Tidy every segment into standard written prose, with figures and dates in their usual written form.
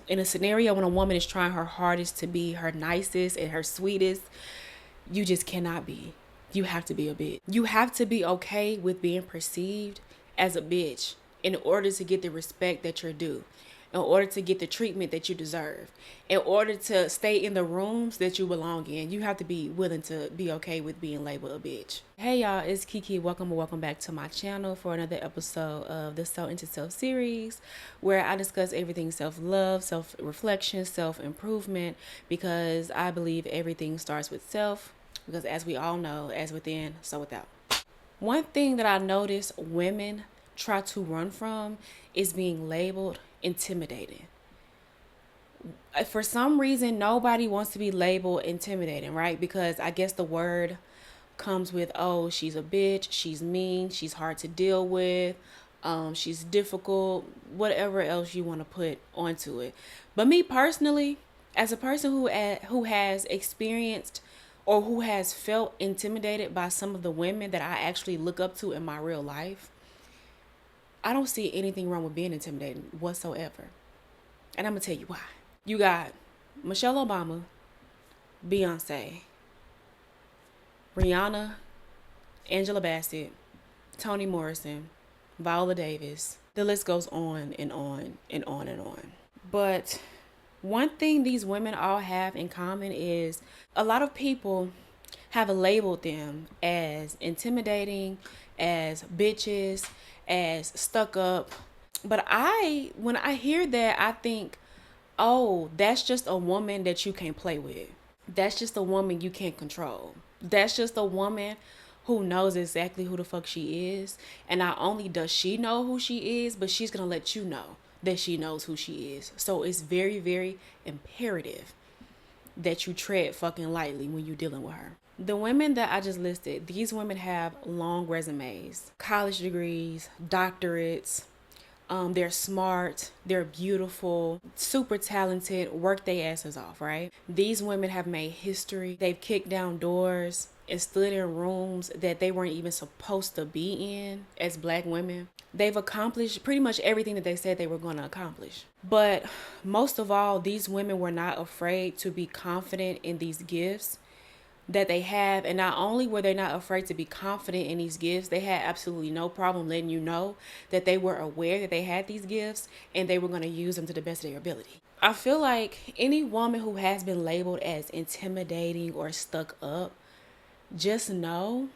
in a scenario when a woman is trying her hardest to be her nicest and her sweetest, you just cannot be. You have to be a bitch. You have to be okay with being perceived as a bitch in order to get the respect that you're due, in order to get the treatment that you deserve, in order to stay in the rooms that you belong in. You have to be willing to be okay with being labeled a bitch. Hey y'all, it's Kiki. Welcome back to my channel for another episode of the So Into Self series, where I discuss everything self-love, self-reflection, self-improvement, because I believe everything starts with self, because as we all know, as within, so without. One thing that I notice women try to run from is being labeled intimidating. For some reason, nobody wants to be labeled intimidating, right? Because I guess the word comes with, oh, she's a bitch, she's mean, she's hard to deal with, she's difficult, whatever else you want to put onto it. But me personally, as a person who has experienced or who has felt intimidated by some of the women that I actually look up to in my real life, I don't see anything wrong with being intimidated whatsoever. And I'm going to tell you why. You got Michelle Obama, Beyonce, Rihanna, Angela Bassett, Toni Morrison, Viola Davis. The list goes on and on and on and on. But one thing these women all have in common is a lot of people have labeled them as intimidating, as bitches, as stuck up. But when I hear that, I think, oh, that's just a woman that you can't play with. That's just a woman you can't control. That's just a woman who knows exactly who the fuck she is. And not only does she know who she is, but she's going to let you know that she knows who she is. So it's very, very imperative that you tread fucking lightly when you're dealing with her. The women that I just listed, these women have long resumes, college degrees, doctorates. They're smart, they're beautiful, super talented, work their asses off, right? These women have made history. They've kicked down doors and stood in rooms that they weren't even supposed to be in as black women. They've accomplished pretty much everything that they said they were going to accomplish. But most of all, these women were not afraid to be confident in these gifts that they have. And not only were they not afraid to be confident in these gifts, they had absolutely no problem letting you know that they were aware that they had these gifts and they were going to use them to the best of their ability. I feel like any woman who has been labeled as intimidating or stuck up, just know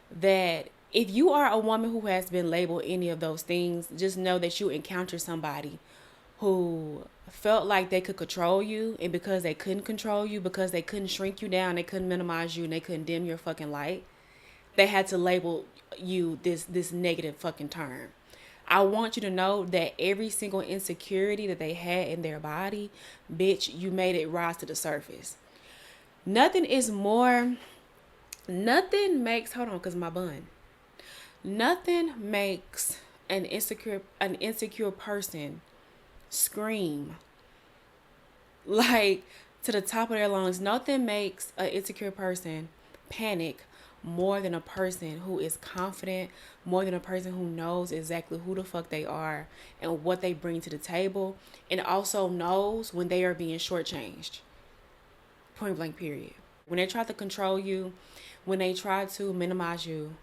that if you are a woman who has been labeled any of those things, just know that you encounter somebody who felt like they could control you, and because they couldn't control you, because they couldn't shrink you down, they couldn't minimize you, and they couldn't dim your fucking light, they had to label you this negative fucking term. I want you to know that every single insecurity that they had in their body, bitch, you made it rise to the surface. Nothing makes, hold on, cause my bun. Nothing makes an insecure person scream like to the top of their lungs. Nothing makes an insecure person panic more than a person who is confident, more than a person who knows exactly who the fuck they are and what they bring to the table, and also knows when they are being shortchanged. Point blank, period. When they try to control you, when they try to minimize you,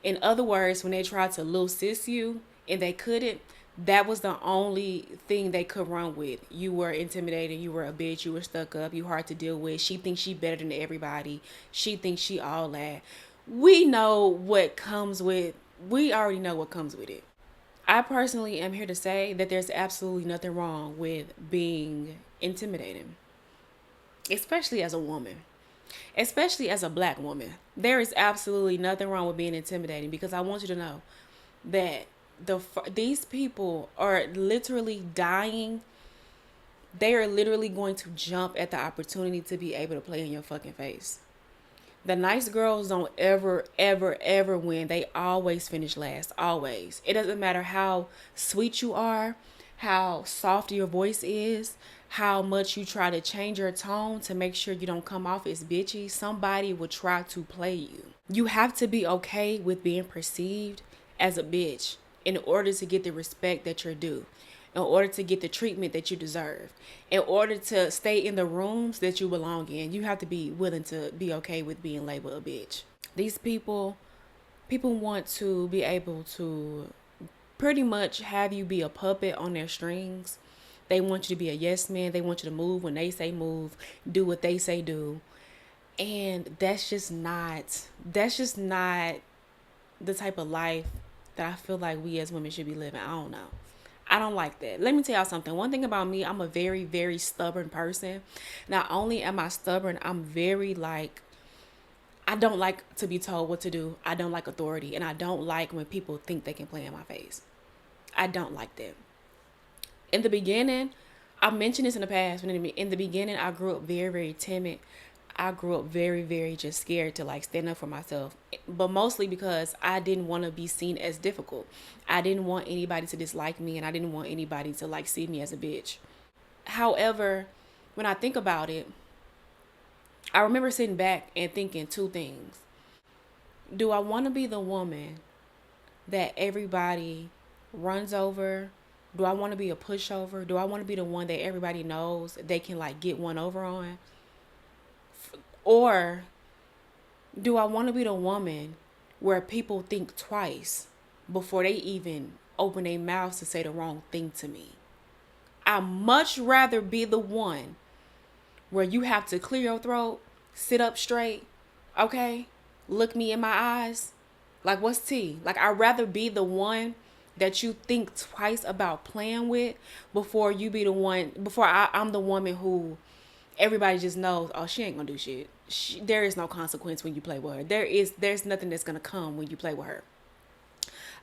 in other words, when they try to little sis you and they couldn't, that was the only thing they could run with. You were intimidating, you were a bitch, you were stuck up, you hard to deal with. She thinks she better than everybody. She thinks she all that. We already know what comes with it. I personally am here to say that there's absolutely nothing wrong with being intimidating, especially as a woman. Especially as a black woman. There is absolutely nothing wrong with being intimidating, because I want you to know that these people are literally dying. They are literally going to jump at the opportunity to be able to play in your fucking face. The nice girls don't ever win. They always finish last. Always. It doesn't matter how sweet you are, how soft your voice is, how much you try to change your tone to make sure you don't come off as bitchy. Somebody will try to play you. You have to be okay with being perceived as a bitch in order to get the respect that you're due. in order to get the treatment that you deserve. In order to stay in the rooms that you belong in, you have to be willing to be okay with being labeled a bitch. These people want to be able to pretty much have you be a puppet on their strings. They want you to be a yes man. They want you to move when they say move, do what they say do. And that's just not the type of life that I feel like we as women should be living. I don't know. I don't like that. Let me tell y'all something. One thing about me, I'm a very, very stubborn person. Not only am I stubborn, I'm very like, I don't like to be told what to do. I don't like authority. And I don't like when people think they can play in my face. I don't like that. In the beginning, I mentioned this in the past, but in the beginning, I grew up very, very timid. I grew up very, very just scared to like stand up for myself, but mostly because I didn't want to be seen as difficult. I didn't want anybody to dislike me, and I didn't want anybody to like see me as a bitch. However, when I think about it, I remember sitting back and thinking two things. Do I want to be the woman that everybody runs over? Do I want to be a pushover? Do I want to be the one that everybody knows they can like get one over on? Or do I want to be the woman where people think twice before they even open their mouths to say the wrong thing to me? I'd much rather be the one where you have to clear your throat, sit up straight, okay? Look me in my eyes. Like, what's tea? Like, I'd rather be the one that you think twice about playing with before you be the one, before I'm the woman who everybody just knows, oh, she ain't gonna do shit. There is no consequence when you play with her. There's nothing that's gonna come when you play with her.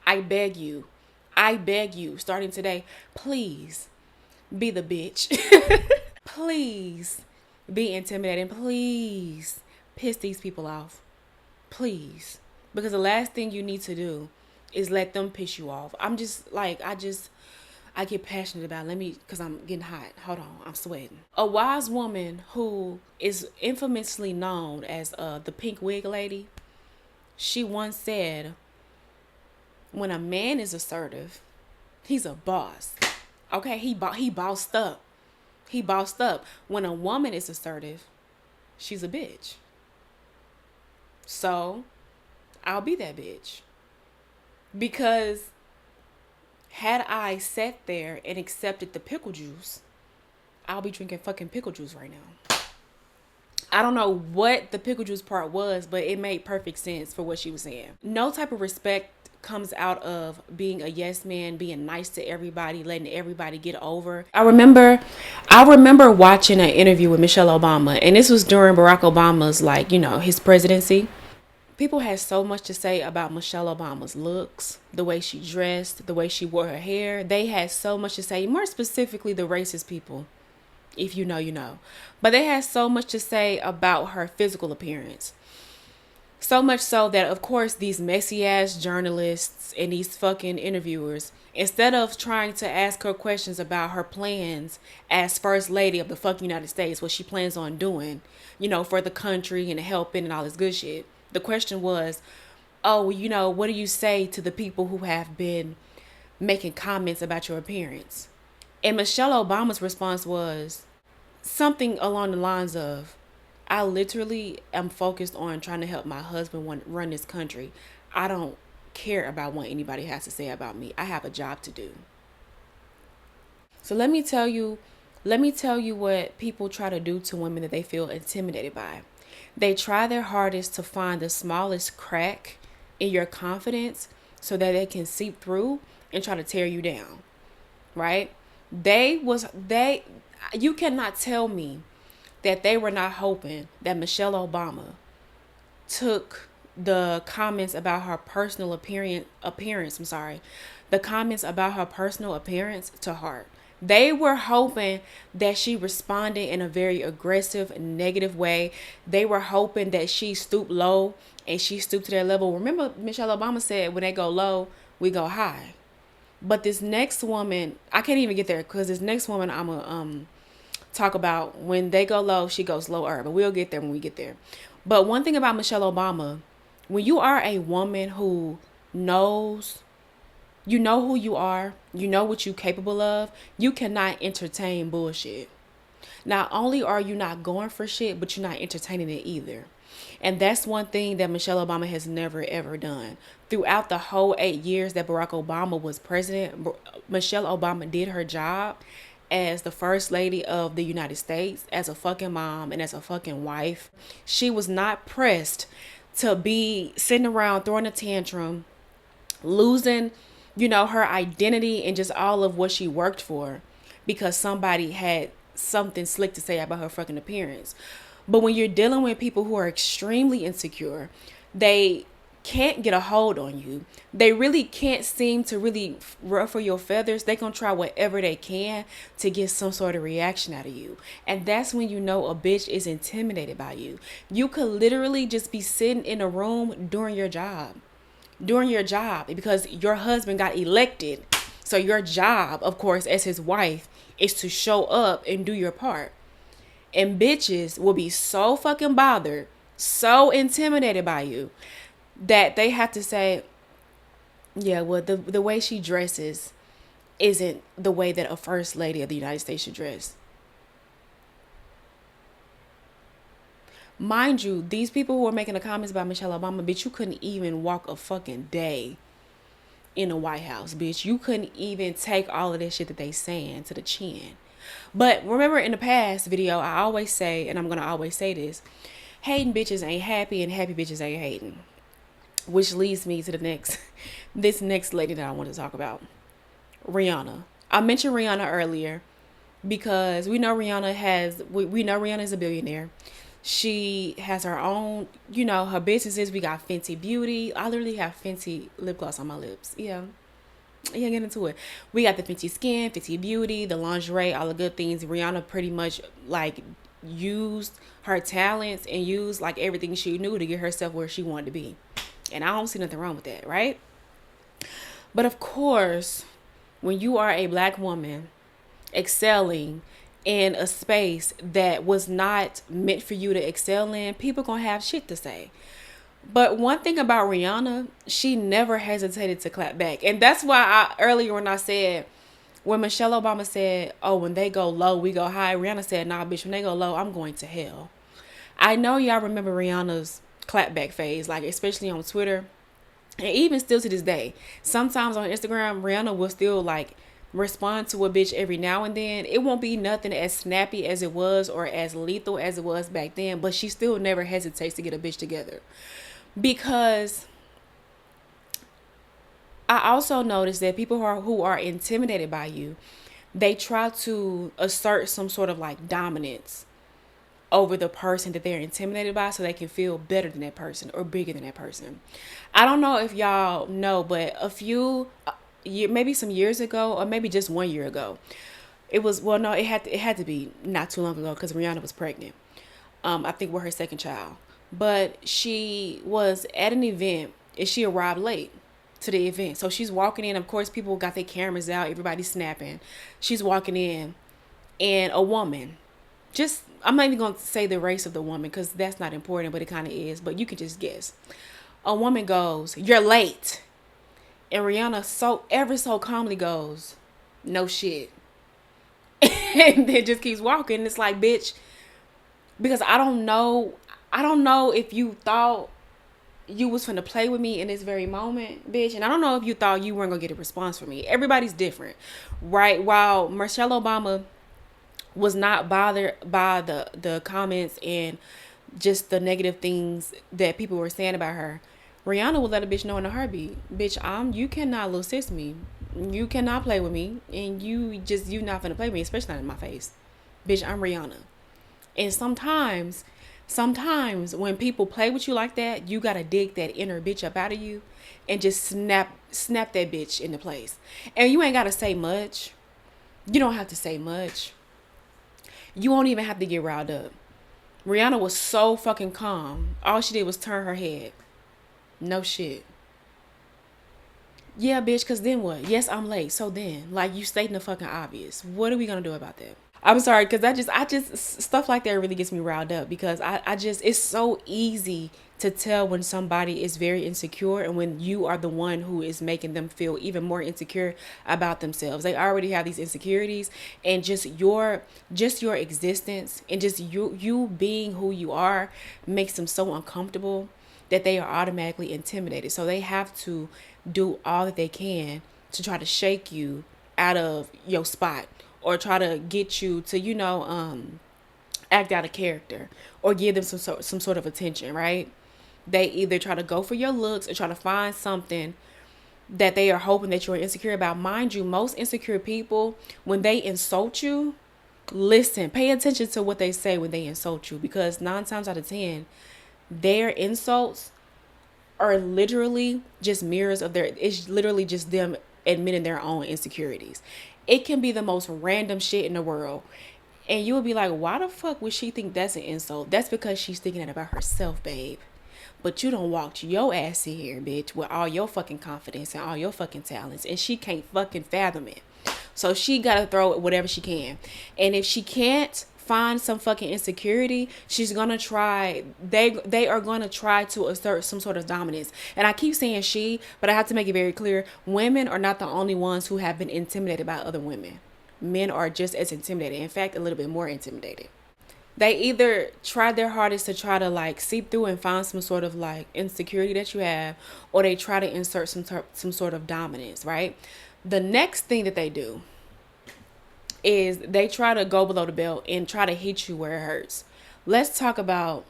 I beg you, starting today, please be the bitch. Please be intimidating. Please piss these people off. Please. Because the last thing you need to do is let them piss you off. I get passionate about it. Because I'm getting hot. Hold on, I'm sweating. A wise woman who is infamously known as the pink wig lady, she once said, when a man is assertive, he's a boss. Okay, he bossed up. He bossed up. When a woman is assertive, she's a bitch. So, I'll be that bitch. Because had I sat there and accepted the pickle juice, I'll be drinking fucking pickle juice right now. I don't know what the pickle juice part was, but it made perfect sense for what she was saying. No type of respect comes out of being a yes man, being nice to everybody, letting everybody get over. I remember watching an interview with Michelle Obama, and this was during Barack Obama's his presidency. People had so much to say about Michelle Obama's looks, the way she dressed, the way she wore her hair. They had so much to say, more specifically the racist people. If you know, you know. But they had so much to say about her physical appearance. So much so that, of course, these messy ass journalists and these fucking interviewers, instead of trying to ask her questions about her plans as first lady of the fucking United States, what she plans on doing, for the country and helping and all this good shit. The question was, what do you say to the people who have been making comments about your appearance? And Michelle Obama's response was something along the lines of, I literally am focused on trying to help my husband run this country. I don't care about what anybody has to say about me. I have a job to do. So let me tell you what people try to do to women that they feel intimidated by. They try their hardest to find the smallest crack in your confidence so that they can seep through and try to tear you down. Right? You cannot tell me that they were not hoping that Michelle Obama took the comments about her personal appearance, the comments about her personal appearance to heart. They were hoping that she responded in a very aggressive, negative way. They were hoping that she stooped low and she stooped to their level. Remember, Michelle Obama said, when they go low, we go high. But this next woman, I can't even get there because this next woman I'm going to talk about, when they go low, she goes lower. But we'll get there when we get there. But one thing about Michelle Obama, when you are a woman who knows You know who you are. You know what you're capable of. You cannot entertain bullshit. Not only are you not going for shit, but you're not entertaining it either. And that's one thing that Michelle Obama has never ever done. Throughout the whole 8 years that Barack Obama was president, Michelle Obama did her job as the first lady of the United States, as a fucking mom and as a fucking wife. She was not pressed to be sitting around throwing a tantrum, losing, her identity and just all of what she worked for because somebody had something slick to say about her fucking appearance. But when you're dealing with people who are extremely insecure, they can't get a hold on you. They really can't seem to really ruffle your feathers. They gonna try whatever they can to get some sort of reaction out of you. And that's when you know a bitch is intimidated by you. You could literally just be sitting in a room during your job because your husband got elected. So your job, of course, as his wife, is to show up and do your part. And bitches will be so fucking bothered, so intimidated by you, that they have to say, yeah, well, the way she dresses isn't the way that a first lady of the United States should dress. Mind you, these people who are making the comments about Michelle Obama, bitch, you couldn't even walk a fucking day in the White House, bitch. You couldn't even take all of that shit that they saying to the chin. But remember, in the past video, I always say, and I'm going to always say this, hating bitches ain't happy and happy bitches ain't hating. Which leads me to this next lady that I want to talk about. Rihanna. I mentioned Rihanna earlier because we know Rihanna is a billionaire. She has her own, her businesses. We got Fenty Beauty. I literally have Fenty lip gloss on my lips. Yeah, get into it. We got the Fenty Skin, Fenty Beauty, the lingerie, all the good things. Rihanna pretty much used her talents and used everything she knew to get herself where she wanted to be. And I don't see nothing wrong with that, right? But of course, when you are a black woman excelling in a space that was not meant for you to excel in, people gonna have shit to say. But one thing about Rihanna, she never hesitated to clap back. And that's why earlier when I said, when Michelle Obama said, oh, when they go low, we go high, Rihanna said, nah, bitch, when they go low, I'm going to hell. I know y'all remember Rihanna's clapback phase, especially on Twitter. And even still to this day, sometimes on Instagram, Rihanna will still respond to a bitch every now and then. It won't be nothing as snappy as it was or as lethal as it was back then, but she still never hesitates to get a bitch together. Because I also noticed that people who are intimidated by you, they try to assert some sort of dominance over the person that they're intimidated by so they can feel better than that person or bigger than that person. I don't know if y'all know, but maybe some years ago, or maybe just 1 year ago, it had to be not too long ago because Rihanna was pregnant. I think with her second child. But she was at an event and she arrived late to the event. So she's walking in. Of course, people got their cameras out. Everybody's snapping. She's walking in and a woman, I'm not even going to say the race of the woman because that's not important, but it kind of is. But you can just guess. A woman goes, "You're late." And Rihanna ever so calmly goes, "No shit." And then just keeps walking. It's like, bitch, because I don't know if you thought you was finna play with me in this very moment, bitch. And I don't know if you thought you weren't gonna get a response from me. Everybody's different, right? While Michelle Obama was not bothered by the comments and just the negative things that people were saying about her, Rihanna would let a bitch know in a heartbeat, bitch, you cannot little sis me. You cannot play with me. And you not finna play with me, especially not in my face. Bitch, I'm Rihanna. And sometimes when people play with you like that, you gotta dig that inner bitch up out of you and just snap that bitch into place. And you ain't gotta say much. You don't have to say much. You won't even have to get riled up. Rihanna was so fucking calm. All she did was turn her head. No shit. Yeah, bitch, because then what? Yes, I'm late. So then, you stating the fucking obvious. What are we going to do about that? I'm sorry, because I just stuff like that really gets me riled up because I just it's so easy to tell when somebody is very insecure and when you are the one who is making them feel even more insecure about themselves. They already have these insecurities, and just your existence and just you being who you are makes them so uncomfortable that they are automatically intimidated. So they have to do all that they can to try to shake you out of your spot or try to get you to, act out of character or give them some sort of attention, right? They either try to go for your looks or try to find something that they are hoping that you're insecure about. Mind you, most insecure people, when they insult you, listen, pay attention to what they say when they insult you, because 9 times out of 10, their insults are literally just mirrors of it's literally just them admitting their own insecurities. It can be the most random shit in the world. And you would be like, why the fuck would she think that's an insult? That's because she's thinking that about herself, babe. But you don't walk your ass in here, bitch, with all your fucking confidence and all your fucking talents. And she can't fucking fathom it. So she got to throw it whatever she can. And if she can't find some fucking insecurity, she's going to try, they are going to try to assert some sort of dominance. And I keep saying she, but I have to make it very clear. Women are not the only ones who have been intimidated by other women. Men are just as intimidated. In fact, a little bit more intimidated. They either try their hardest to try to like seep through and find some sort of like insecurity that you have, or they try to insert some sort of dominance, right? The next thing that they do is they try to go below the belt and try to hit you where it hurts. Let's talk about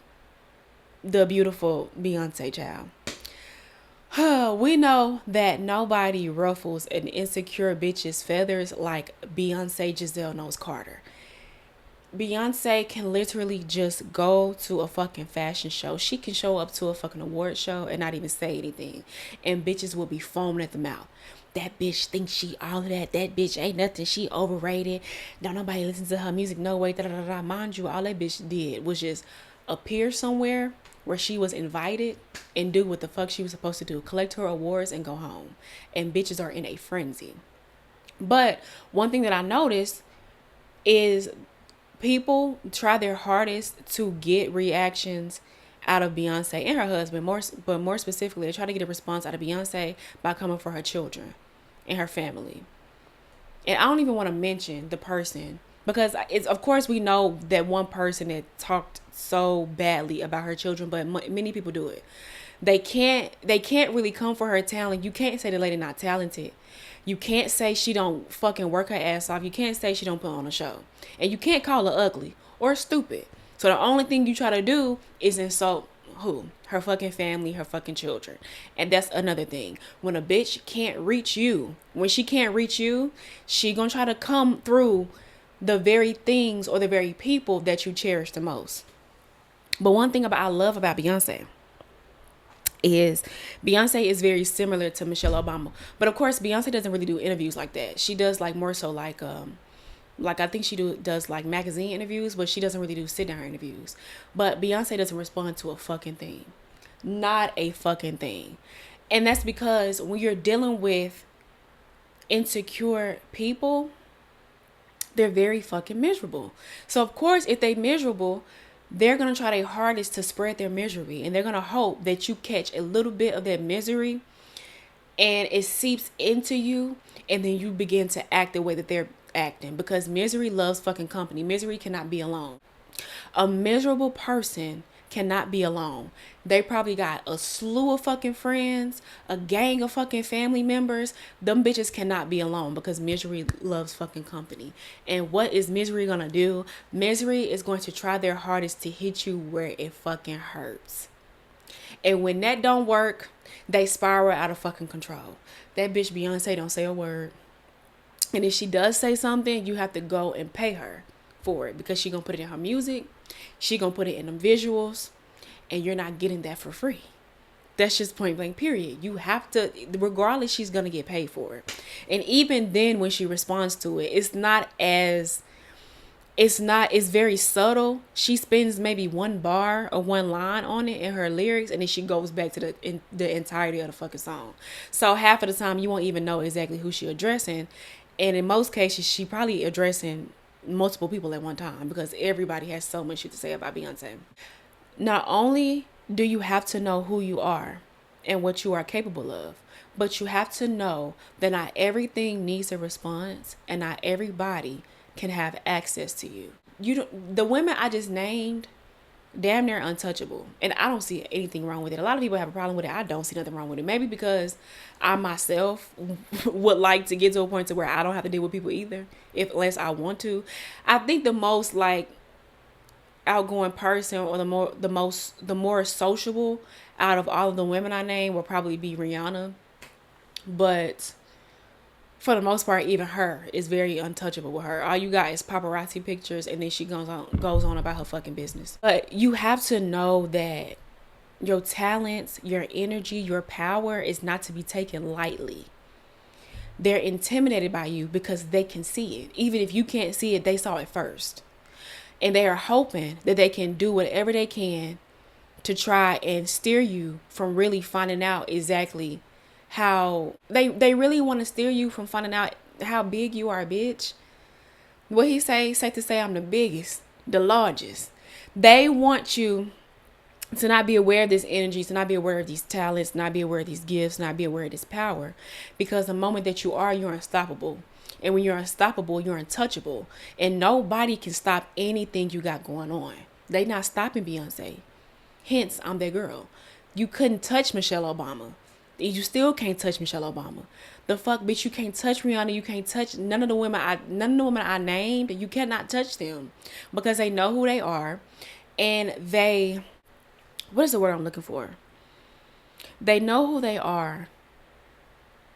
the beautiful Beyonce, child. We know that nobody ruffles an insecure bitch's feathers like Beyonce Giselle Knowles-Carter. Beyonce can literally just go to a fucking fashion show. She can show up to a fucking award show and not even say anything, and bitches will be foaming at the mouth. That bitch thinks she all of that. That bitch ain't nothing. She overrated. Don't nobody listen to her music. No way. Da, da, da, da. Mind you, all that bitch did was just appear somewhere where she was invited and do what the fuck she was supposed to do. Collect her awards and go home. And bitches are in a frenzy. But one thing that I noticed is people try their hardest to get reactions out of Beyonce and her husband, but more specifically, they try to get a response out of Beyonce by coming for her children and her family. And I don't even want to mention the person, because it's, of course, we know that one person that talked so badly about her children, but many people do it. They can't really come for her talent. You can't say the lady not talented. You can't say she don't fucking work her ass off. You can't say she don't put on a show. And you can't call her ugly or stupid. So the only thing you try to do is insult who? Her fucking family, her fucking children. And that's another thing. When a bitch can't reach you, when she can't reach you, she gonna try to come through the very things or the very people that you cherish the most. But one thing I love about Beyonce is very similar to Michelle Obama. But of course, Beyonce doesn't really do interviews like that. She does like more so like I think she does like magazine interviews, but she doesn't really do sit down interviews. But Beyonce doesn't respond to a fucking thing. Not a fucking thing. And that's because when you're dealing with insecure people, they're very fucking miserable. So of course, if they miserable, they're going to try their hardest to spread their misery. And they're going to hope that you catch a little bit of that misery and it seeps into you. And then you begin to act the way that they're acting, because misery loves fucking company. Misery cannot be alone. A miserable person cannot be alone. They probably got a slew of fucking friends, a gang of fucking family members. Them bitches cannot be alone because misery loves fucking company. And what is misery gonna do? Misery is going to try their hardest to hit you where it fucking hurts. And when that don't work, they spiral out of fucking control. That bitch Beyonce don't say a word. And if she does say something, you have to go and pay her for it, because she gonna put it in her music. She gonna put it in them visuals, and you're not getting that for free. That's just point blank period. You have to, regardless, she's gonna get paid for it. And even then, when she responds to it, it's very subtle. She spends maybe one bar or one line on it in her lyrics, and then she goes back to the entirety of the fucking song. So half of the time you won't even know exactly who she addressing. And in most cases, she probably addressing multiple people at one time because everybody has so much shit to say about Beyonce. Not only do you have to know who you are and what you are capable of, but you have to know that not everything needs a response and not everybody can have access to you. The women I just named, damn near untouchable, and I don't see anything wrong with it. A lot of people have a problem with it. I don't see nothing wrong with it. Maybe because I myself would like to get to a point to where I don't have to deal with people either, unless I want to. I think the most like outgoing person or the more sociable out of all of the women I named will probably be Rihanna. But for the most part, even her is very untouchable with her. All you got is paparazzi pictures, and then she goes on about her fucking business. But you have to know that your talents, your energy, your power is not to be taken lightly. They're intimidated by you because they can see it. Even if you can't see it, they saw it first. And they are hoping that they can do whatever they can to try and steer you from really finding out exactly how they really want to steer you from finding out how big you are, bitch. What he say? Safe to say I'm the biggest, the largest. They want you to not be aware of this energy, to not be aware of these talents, not be aware of these gifts, not be aware of this power. Because the moment that you are, you're unstoppable. And when you're unstoppable, you're untouchable. And nobody can stop anything you got going on. They not stopping Beyonce. Hence, I'm that girl. You couldn't touch Michelle Obama. You still can't touch Michelle Obama. The fuck, bitch, you can't touch Rihanna. You can't touch none of the women I named. You cannot touch them because they know who they are, and what is the word I'm looking for? They know who they are,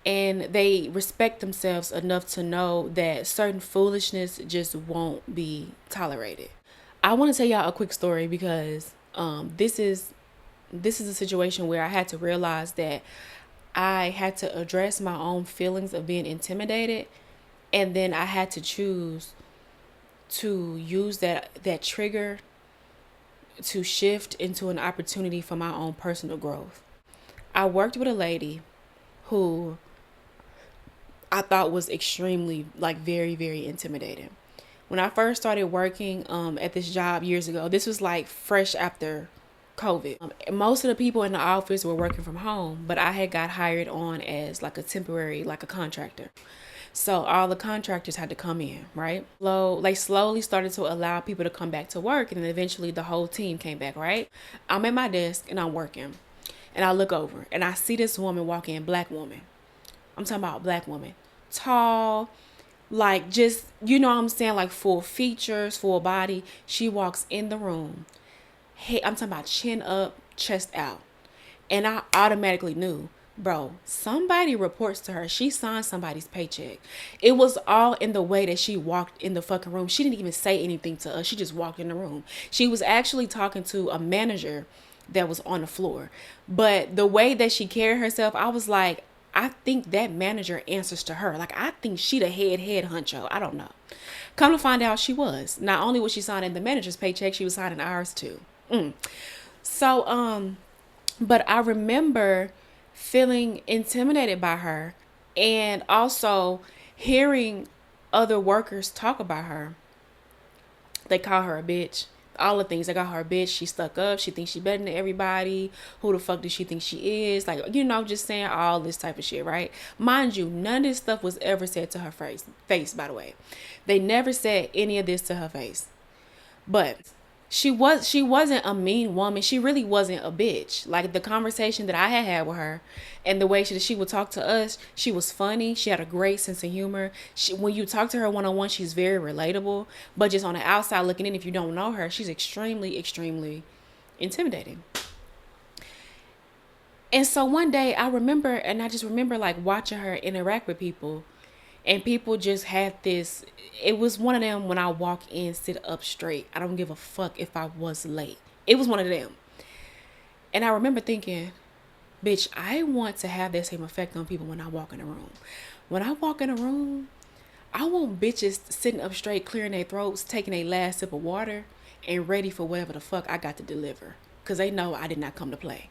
and they respect themselves enough to know that certain foolishness just won't be tolerated. I want to tell y'all a quick story because this is a situation where I had to realize that I had to address my own feelings of being intimidated, and then I had to choose to use that trigger to shift into an opportunity for my own personal growth. I worked with a lady who I thought was extremely, like, very, very intimidating. When I first started working at this job years ago, this was like fresh after COVID. Most of the people in the office were working from home, but I had got hired on as like a temporary, like a contractor. So all the contractors had to come in, right? They slowly started to allow people to come back to work, and then eventually the whole team came back, right? I'm at my desk and I'm working, and I look over and I see this woman walk in, black woman. I'm talking about black woman, tall, like just, you know what I'm saying, like full features, full body. She walks in the room. Hey, I'm talking about chin up, chest out. And I automatically knew, bro, somebody reports to her. She signed somebody's paycheck. It was all in the way that she walked in the fucking room. She didn't even say anything to us. She just walked in the room. She was actually talking to a manager that was on the floor. But the way that she carried herself, I was like, I think that manager answers to her. Like, I think she the head honcho. I don't know. Come to find out, she was. Not only was she signing the manager's paycheck, she was signing ours too. So, but I remember feeling intimidated by her, and also hearing other workers talk about her. They call her a bitch. All the things. They got her a bitch. She stuck up. She thinks she better than everybody. Who the fuck does she think she is? Like, you know, just saying all this type of shit, right? Mind you, none of this stuff was ever said to her face, by the way. They never said any of this to her face. But she wasn't a mean woman. She really wasn't a bitch. Like, the conversation that I had with her and the way she would talk to us, she was funny. She had a great sense of humor. When you talk to her one-on-one, she's very relatable. But just on the outside looking in, if you don't know her, she's extremely, extremely intimidating. And so one day I just remember like watching her interact with people. And people just had this, it was one of them when I walk in, sit up straight. I don't give a fuck if I was late. It was one of them. And I remember thinking, bitch, I want to have that same effect on people when I walk in a room. When I walk in a room, I want bitches sitting up straight, clearing their throats, taking a last sip of water, and ready for whatever the fuck I got to deliver. Because they know I did not come to play.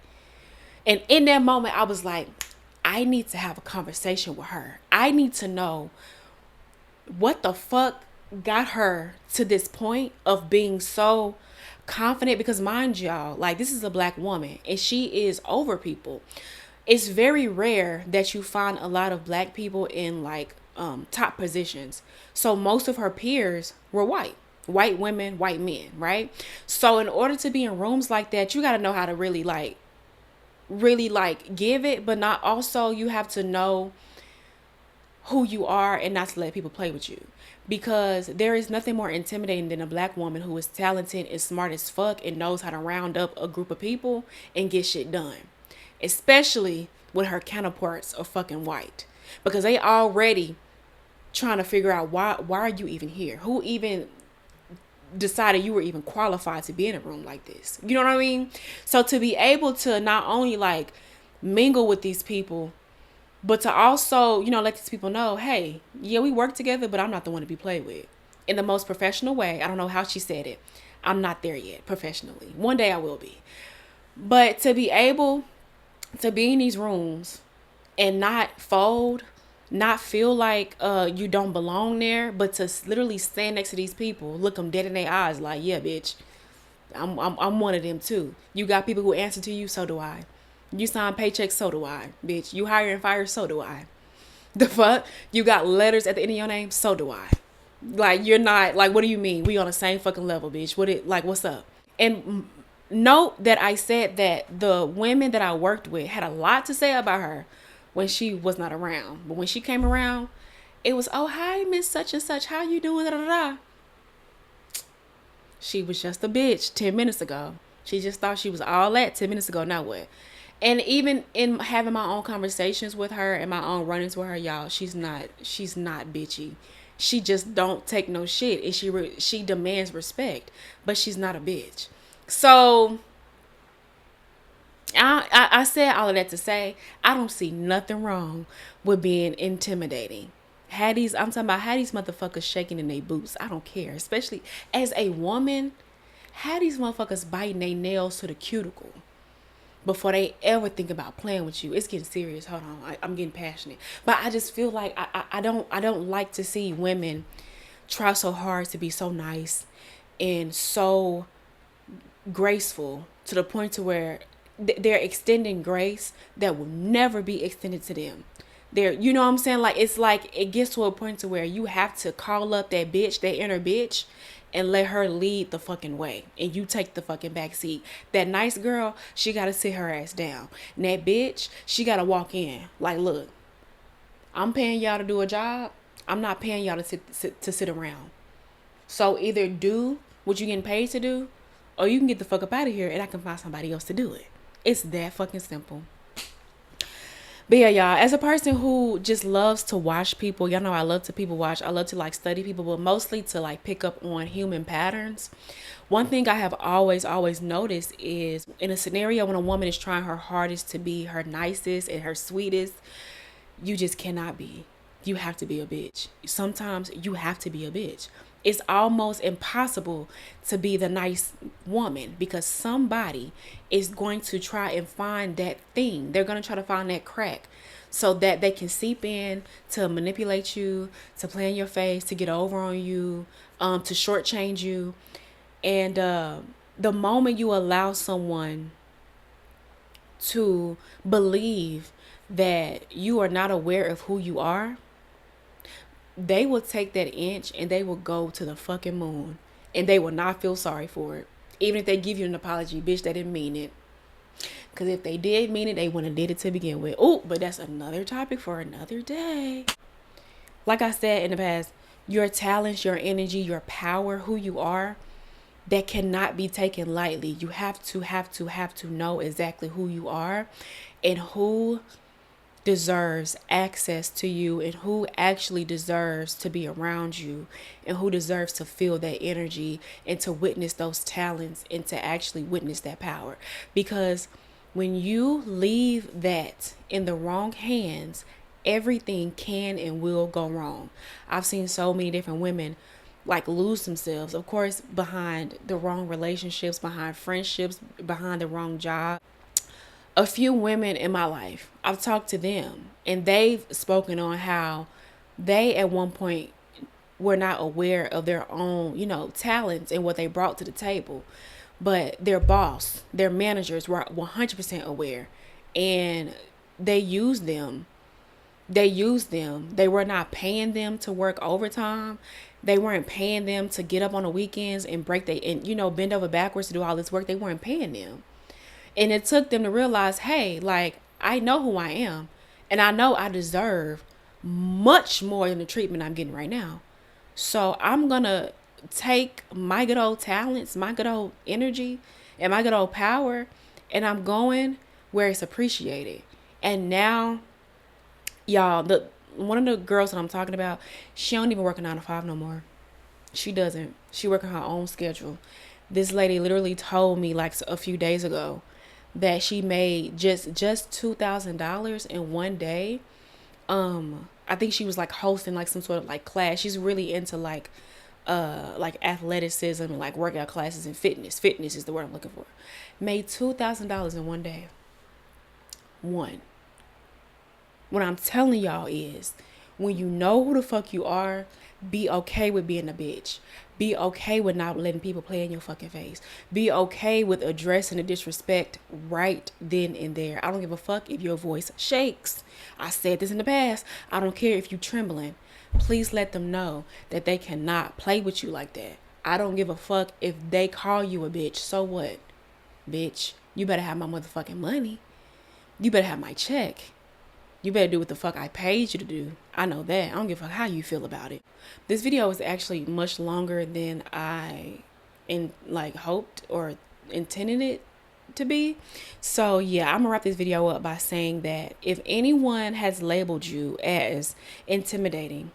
And in that moment, I was like, I need to have a conversation with her. I need to know what the fuck got her to this point of being so confident? Because mind y'all, like, this is a black woman and she is over people. It's very rare that you find a lot of black people in like top positions. So most of her peers were white women, white men, right? So in order to be in rooms like that, you got to know how to really like give it, but not also, you have to know who you are and not to let people play with you. Because there is nothing more intimidating than a black woman who is talented and smart as fuck and knows how to round up a group of people and get shit done. Especially when her counterparts are fucking white. Because they already trying to figure out why are you even here? Who even decided you were even qualified to be in a room like this? You know what I mean? So to be able to not only like mingle with these people, but to also, you know, let these people know, hey, yeah, we work together, but I'm not the one to be played with. In the most professional way. I don't know how she said it. I'm not there yet professionally. One day I will be. But to be able to be in these rooms and not fold, not feel like you don't belong there, but to literally stand next to these people, look them dead in their eyes like, yeah, bitch, I'm one of them too. You got people who answer to you, so do I. You sign paychecks, so do I, bitch. You hire and fire, so do I. The fuck? You got letters at the end of your name, so do I. Like, you're not, like, what do you mean? We on the same fucking level, bitch. What's up? And note that I said that the women that I worked with had a lot to say about her when she was not around. But when she came around, it was, oh, hi, Miss Such and Such. How you doing? Da, da, da. She was just a bitch 10 minutes ago. She just thought she was all that 10 minutes ago. Now what? And even in having my own conversations with her and my own run-ins with her, y'all, she's not bitchy. She just don't take no shit, and she demands respect, but she's not a bitch. So I said all of that to say I don't see nothing wrong with being intimidating. I'm talking about had these motherfuckers shaking in their boots. I don't care, especially as a woman. Had these motherfuckers biting their nails to the cuticle before they ever think about playing with you. It's getting serious. Hold on, I'm getting passionate. But I just feel like I don't like to see women try so hard to be so nice and so graceful to the point to where they're extending grace that will never be extended to them. You know what I'm saying? Like, it's like it gets to a point to where you have to call up that bitch, that inner bitch, and let her lead the fucking way, and you take the fucking back seat. That nice girl, she gotta sit her ass down, and that bitch, she gotta walk in like, look, I'm paying y'all to do a job. I'm not paying y'all to sit around. So either do what you getting paid to do, or you can get the fuck up out of here and I can find somebody else to do it. It's that fucking simple. But yeah, y'all, as a person who just loves to watch people, y'all know I love to people watch. I love to like study people, but mostly to like pick up on human patterns. One thing I have always noticed is in a scenario when a woman is trying her hardest to be her nicest and her sweetest, you just cannot be. You have to be a bitch. Sometimes you have to be a bitch. It's almost impossible to be the nice woman because somebody is going to try and find that thing. They're going to try to find that crack so that they can seep in to manipulate you, to play in your face, to get over on you, to shortchange you. And the moment you allow someone to believe that you are not aware of who you are, they will take that inch and they will go to the fucking moon and they will not feel sorry for it. Even if they give you an apology, bitch, they didn't mean it. Because if they did mean it, they wouldn't have did it to begin with. Oh, but that's another topic for another day. Like I said in the past, your talents, your energy, your power, who you are, that cannot be taken lightly. You have to know exactly who you are and who deserves access to you and who actually deserves to be around you and who deserves to feel that energy and to witness those talents and to actually witness that power. Because when you leave that in the wrong hands, everything can and will go wrong. I've seen so many different women like lose themselves, of course, behind the wrong relationships, behind friendships, behind the wrong job. A few women in my life, I've talked to them and they've spoken on how they at one point were not aware of their own, talents and what they brought to the table. But their boss, their managers were 100% aware, and they used them. They were not paying them to work overtime. They weren't paying them to get up on the weekends and bend over backwards to do all this work. They weren't paying them. And it took them to realize, hey, like, I know who I am, and I know I deserve much more than the treatment I'm getting right now. So I'm going to take my good old talents, my good old energy, and my good old power, and I'm going where it's appreciated. And now, y'all, one of the girls that I'm talking about, she don't even work a 9 to 5 no more. She doesn't. She work on her own schedule. This lady literally told me like a few days ago that she made just $2,000 in one day. I think she was like hosting like some sort of like class. She's really into like athleticism and like workout classes and fitness. Fitness is the word I'm looking for. Made $2,000 in one day. One. What I'm telling y'all is, when you know who the fuck you are, be okay with being a bitch. Be okay with not letting people play in your fucking face. Be okay with addressing the disrespect right then and there. I don't give a fuck if your voice shakes. I said this in the past. I don't care if you trembling. Please let them know that they cannot play with you like that. I don't give a fuck if they call you a bitch. So what? Bitch, you better have my motherfucking money. You better have my check. You better do what the fuck I paid you to do. I know that. I don't give a fuck how you feel about it. This video is actually much longer than I hoped or intended it to be. So yeah, I'm gonna wrap this video up by saying that if anyone has labeled you as intimidating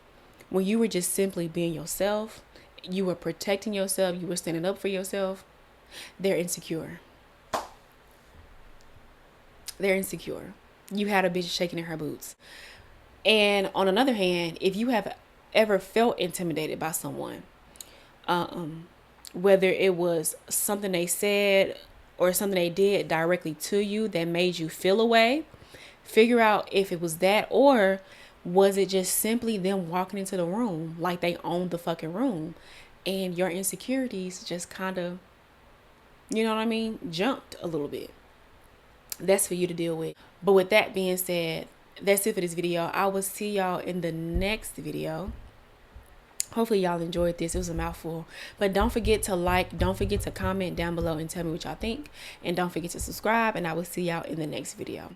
when you were just simply being yourself, you were protecting yourself, you were standing up for yourself, they're insecure. They're insecure. You had a bitch shaking in her boots. And on another hand, if you have ever felt intimidated by someone, whether it was something they said or something they did directly to you that made you feel a way, figure out if it was that, or was it just simply them walking into the room like they owned the fucking room and your insecurities just kind of, jumped a little bit. That's for you to deal with. But with that being said, that's it for this video. I will see y'all in the next video. Hopefully y'all enjoyed this. It was a mouthful. But don't forget to like, don't forget to comment down below and tell me what y'all think. And don't forget to subscribe. And I will see y'all in the next video.